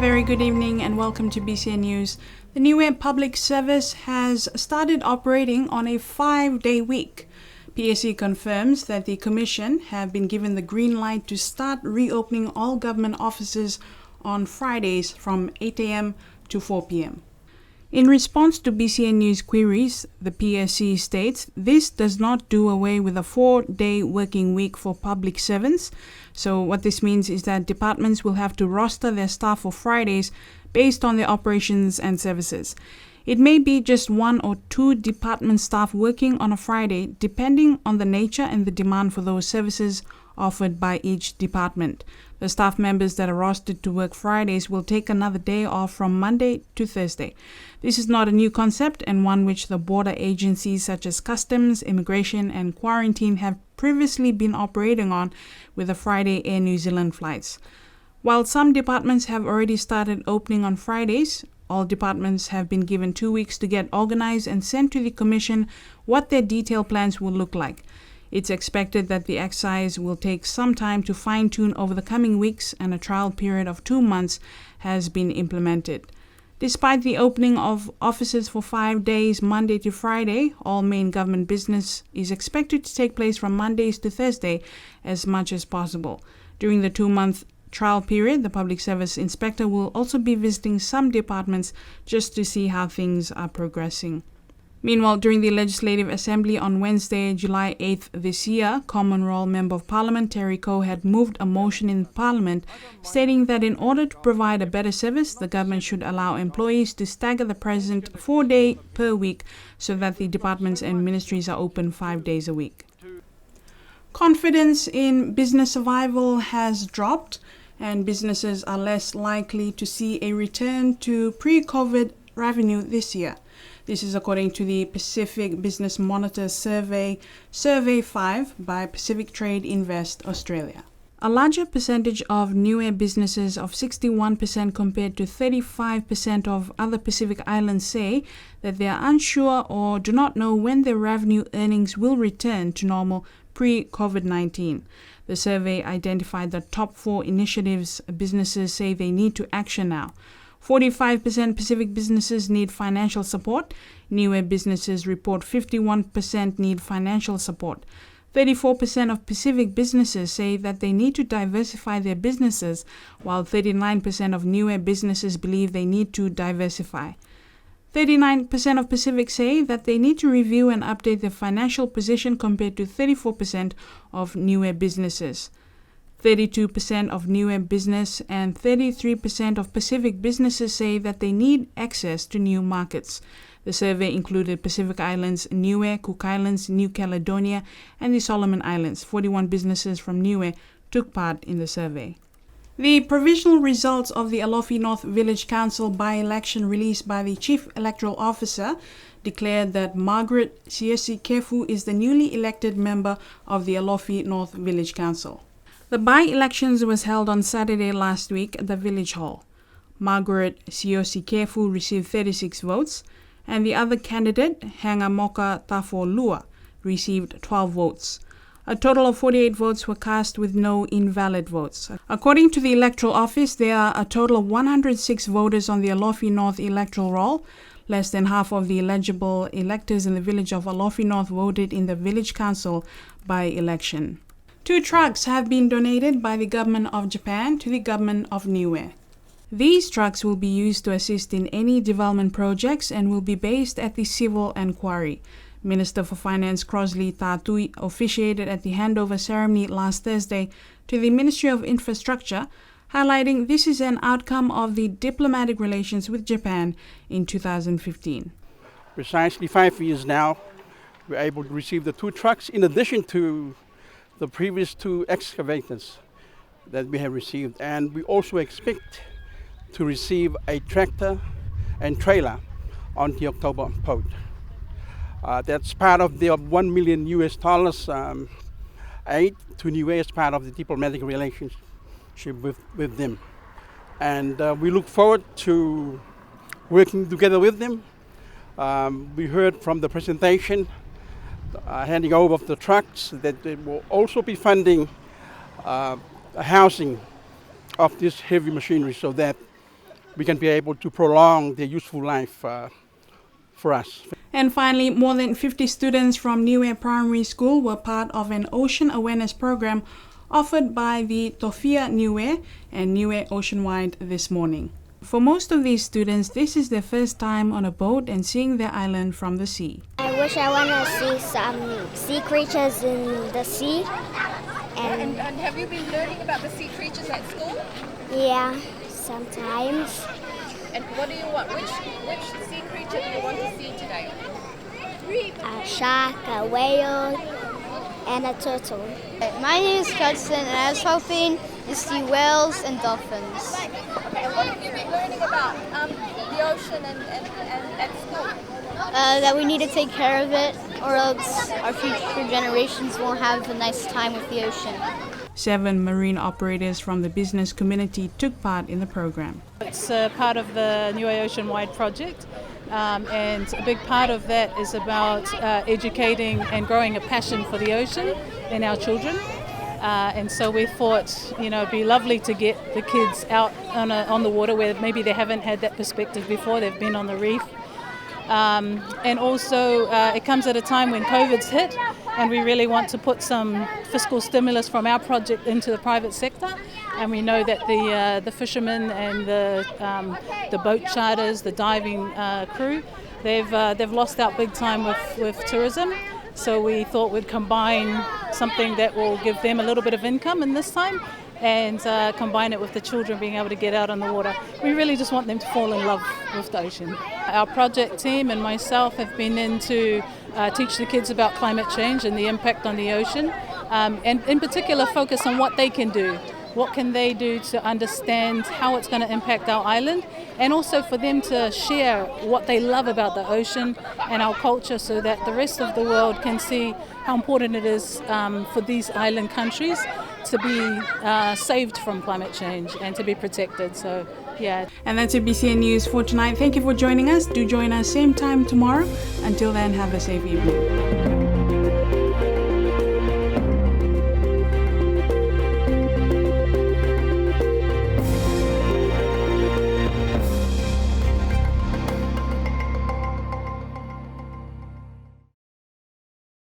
very good evening and welcome to BCN News. The Niue Public Service has started operating on a 5-day week. PSC confirms that the Commission have been given the green light to start reopening all government offices on Fridays from 8 a.m. to 4 p.m. In response to BCN News queries, the PSC states this does not do away with a 4-day working week for public servants. So what this means is that departments will have to roster their staff for Fridays based on their operations and services. It may be just 1 or 2 department staff working on a Friday, depending on the nature and the demand for those services offered by each department. The staff members that are rostered to work Fridays will take another day off from Monday to Thursday. This is not a new concept and one which the border agencies such as Customs, Immigration and Quarantine have previously been operating on with the Friday Air New Zealand flights. While some departments have already started opening on Fridays, all departments have been given 2 weeks to get organized and send to the Commission what their detailed plans will look like. It's expected that the exercise will take some time to fine-tune over the coming weeks, and a trial period of 2 months has been implemented. Despite the opening of offices for 5 days, Monday to Friday, all main government business is expected to take place from Mondays to Thursday as much as possible. During the 2-month trial period, the Public Service Inspector will also be visiting some departments just to see how things are progressing. Meanwhile, during the Legislative Assembly on Wednesday, July 8th this year, Common Roll Member of Parliament Terry Coe had moved a motion in Parliament stating that in order to provide a better service, the government should allow employees to stagger the present 4-day per week so that the departments and ministries are open 5 days a week. Confidence in business survival has dropped, and businesses are less likely to see a return to pre-COVID revenue this year. This is according to the Pacific Business Monitor Survey 5 by Pacific Trade Invest Australia. A larger percentage of Niue businesses of 61% compared to 35% of other Pacific Islands say that they are unsure or do not know when their revenue earnings will return to normal pre-COVID-19. The survey identified the top 4 initiatives businesses say they need to action now. 45% Pacific businesses need financial support. Niue businesses report 51% need financial support. 34% of Pacific businesses say that they need to diversify their businesses, while 39% of Niue businesses believe they need to diversify. 39% of Pacific say that they need to review and update their financial position compared to 34% of Niue businesses. 32% of Niue business and 33% of Pacific businesses say that they need access to new markets. The survey included Pacific Islands, Niue, Cook Islands, New Caledonia, and the Solomon Islands. 41 businesses from Niue took part in the survey. The provisional results of the Alofi North Village Council by-election released by the Chief Electoral Officer declared that Margaret Siesi Kefu is the newly elected member of the Alofi North Village Council. The by-elections was held on Saturday last week at the Village Hall. Margaret Siesi Kefu received 36 votes, and the other candidate, Hanga Moka Tafo Lua, received 12 votes. A total of 48 votes were cast with no invalid votes. According to the Electoral Office, there are a total of 106 voters on the Alofi North electoral roll. Less than half of the eligible electors in the village of Alofi North voted in the Village Council by-election. 2 trucks have been donated by the Government of Japan to the Government of Niue. These trucks will be used to assist in any development projects and will be based at the Civil and Quarry. Minister for Finance Crosley Tatui officiated at the handover ceremony last Thursday to the Ministry of Infrastructure, highlighting this is an outcome of the diplomatic relations with Japan in 2015. Precisely 5 years now, we're able to receive the 2 trucks in addition to the previous 2 excavators that we have received, and we also expect to receive a tractor and trailer on the October vote. That's part of the $1 million aid to Niue as part of the diplomatic relationship with them. And we look forward to working together with them. We heard from the presentation handing over of the trucks that they will also be funding housing of this heavy machinery so that we can be able to prolong their useful life for us. And finally, more than 50 students from Niue Primary School were part of an ocean awareness program offered by the Tofia Niue and Niue Oceanwide this morning. For most of these students, this is their first time on a boat and seeing their island from the sea. I wish I want to see some sea creatures in the sea. And have you been learning about the sea creatures at school? Yeah, sometimes. And what do you want? Which sea creature do you want to see today? A shark, a whale, and a turtle. My name is Judson, and I was hoping to see whales and dolphins. Okay, and what have you been learning about the ocean and at school? That we need to take care of it, or else our future generations won't have a nice time with the ocean. 7 marine operators from the business community took part in the program. It's part of the Niue Oceanwide project, and a big part of that is about educating and growing a passion for the ocean in our children. And so we thought, it'd be lovely to get the kids out on the water where maybe they haven't had that perspective before. They've been on the reef. And also it comes at a time when COVID's hit, and we really want to put some fiscal stimulus from our project into the private sector. And we know that the fishermen and the boat charters, the diving crew, they've lost out big time with tourism. So we thought we'd combine something that will give them a little bit of income in this time, and combine it with the children being able to get out on the water. We really just want them to fall in love with the ocean. Our project team and myself have been in to teach the kids about climate change and the impact on the ocean, and in particular focus on what they can do. What can they do to understand how it's going to impact our island, and also for them to share what they love about the ocean and our culture, so that the rest of the world can see how important it is for these island countries to be saved from climate change and to be protected. So, yeah. And that's it, BCN News for tonight. Thank you for joining us. Do join us same time tomorrow. Until then, have a safe evening.